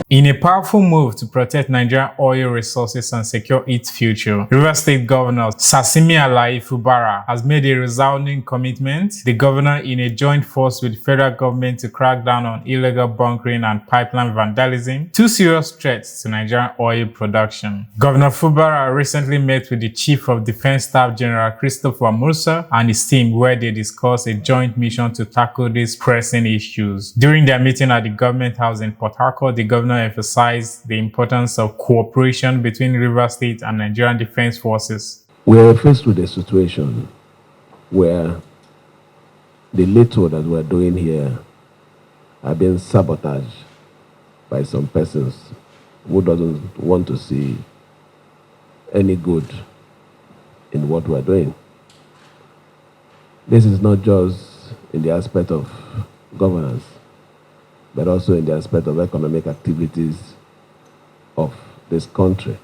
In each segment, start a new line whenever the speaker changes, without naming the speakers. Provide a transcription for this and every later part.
In a powerful move to protect Nigerian oil resources and secure its future, Rivers State Governor Sasimi Alayi Fubara has made a resounding commitment. The governor, in a joint force with the federal government to crack down on illegal bunkering and pipeline vandalism, two serious threats to Nigerian oil production. Governor Fubara recently met with the Chief of Defense Staff General Christopher Musa and his team, where they discussed a joint mission to tackle these pressing issues. During their meeting at the Government House in Port Harcourt, the governor emphasized the importance of cooperation between Rivers State and Nigerian Defense Forces.
We are faced with a situation where the little that we're doing here are being sabotaged by some persons who doesn't want to see any good in what we're doing. This is not just in the aspect of governance, but also in the aspect of economic activities of this country.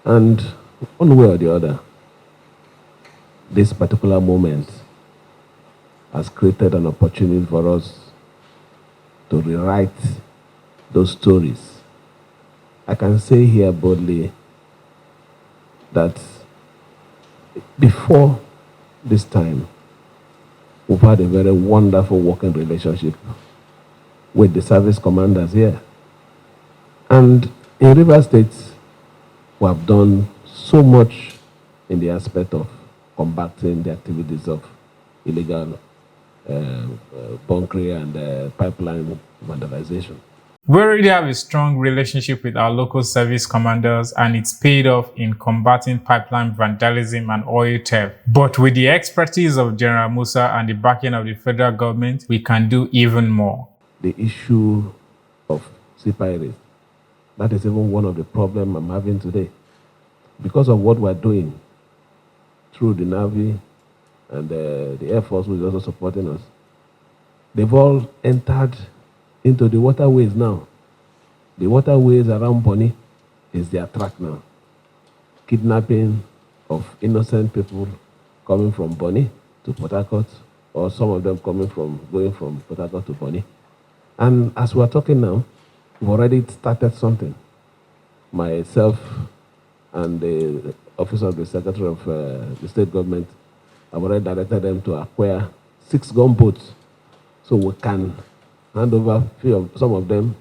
And one way or the other, this particular moment has created an opportunity for us to rewrite those stories. I can say here boldly that before this time, we've had a very wonderful working relationship with the service commanders here. And in Rivers State, we have done so much in the aspect of combating the activities of illegal bunkering and pipeline vandalization.
We already have a strong relationship with our local service commanders, and it's paid off in combating pipeline vandalism and oil theft. But with the expertise of General Musa and the backing of the federal government, we can do even more.
The issue of sea pirates, that is even one of the problems I'm having today. Because of what we're doing through the Navy and the Air Force, who is also supporting us, they've all entered into the waterways now. The waterways around Bonny is their track now. Kidnapping of innocent people coming from Bonny to Port Harcourt, or some of them going from Port Harcourt to Bonny. And as we're talking now, we've already started something. Myself and the Office of the Secretary of the State Government have already directed them to acquire 6 gunboats so we can hand over some of them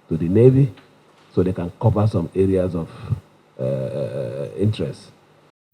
to the Navy so they can cover some areas of interest.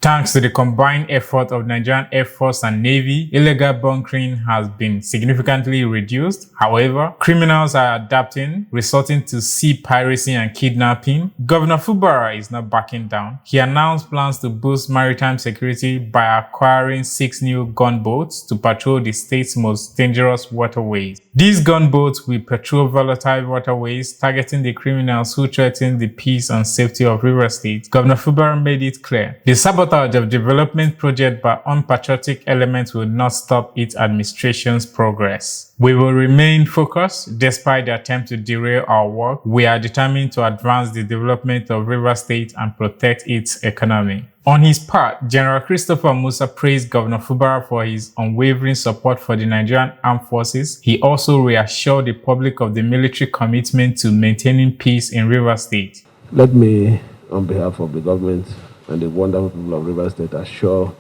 Thanks to the combined effort of Nigerian Air Force and Navy, illegal bunkering has been significantly reduced. However, criminals are adapting, resorting to sea piracy and kidnapping. Governor Fubara is not backing down. He announced plans to boost maritime security by acquiring 6 new gunboats to patrol the state's most dangerous waterways. These gunboats will patrol volatile waterways, targeting the criminals who threaten the peace and safety of Rivers State. Governor Fubara made it clear the sabotage of development project by unpatriotic elements will not stop its administration's progress. We will remain focused despite the attempt to derail our work. We are determined to advance the development of Rivers State and protect its economy. On his part, General Christopher Musa praised Governor Fubara for his unwavering support for the Nigerian Armed Forces. He also reassured the public of the military commitment to maintaining peace in Rivers State.
Let me, on behalf of the government and the wonderful people of Rivers State, assure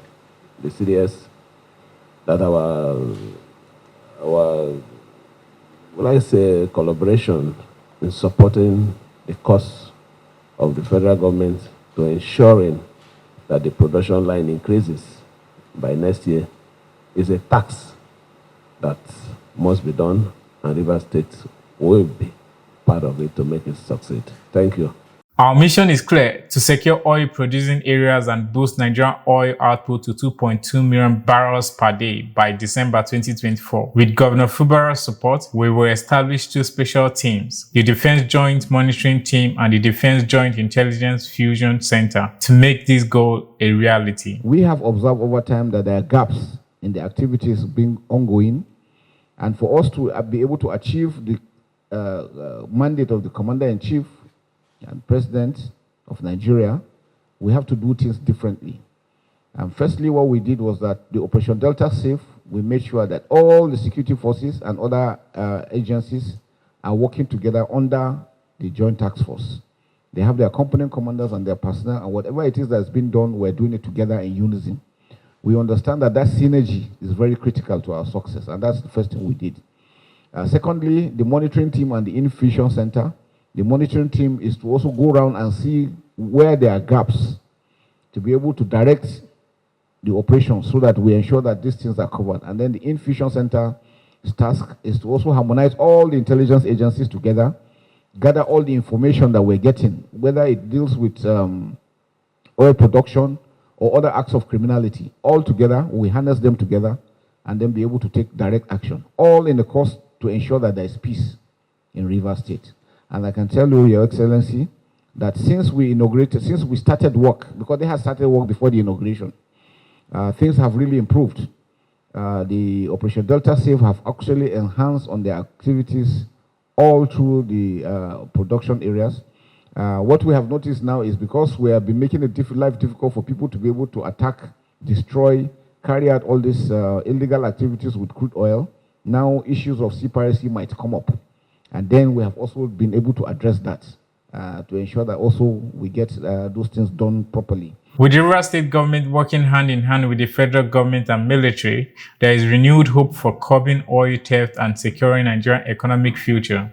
the CDS that our collaboration in supporting the cause of the federal government to ensuring that the production line increases by next year is a task that must be done, and Rivers State will be part of it to make it succeed. Thank you.
Our mission is clear: to secure oil-producing areas and boost Nigerian oil output to 2.2 million barrels per day by December 2024. With Governor Fubara's support, we will establish 2 special teams, the Defense Joint Monitoring Team and the Defense Joint Intelligence Fusion Center, to make this goal a reality.
We have observed over time that there are gaps in the activities being ongoing, and for us to be able to achieve the mandate of the Commander-in-Chief and President of Nigeria, we have to do things differently. And firstly, what we did was that the Operation Delta Safe, we made sure that all the security forces and other agencies are working together under the Joint Task Force. They have their component commanders and their personnel, and whatever it is that's been done, we're doing it together in unison. We understand that that synergy is very critical to our success, and that's the first thing we did. Secondly, the monitoring team and the infusion center. The monitoring team is to also go around and see where there are gaps to be able to direct the operations so that we ensure that these things are covered. And then the infusion center's task is to also harmonize all the intelligence agencies together, gather all the information that we're getting, whether it deals with oil production or other acts of criminality. All together, we harness them together and then be able to take direct action, all in the course to ensure that there is peace in Rivers State. And I can tell you, Your Excellency, that since we started work, because they had started work before the inauguration, things have really improved. The Operation Delta Safe have actually enhanced on their activities all through the production areas. What we have noticed now is because we have been making it life difficult for people to be able to attack, destroy, carry out all these illegal activities with crude oil, now issues of sea piracy might come up. And then we have also been able to address that to ensure that also we get those things done properly.
With the Rivers State government working hand in hand with the federal government and military, there is renewed hope for curbing oil theft and securing Nigeria's economic future.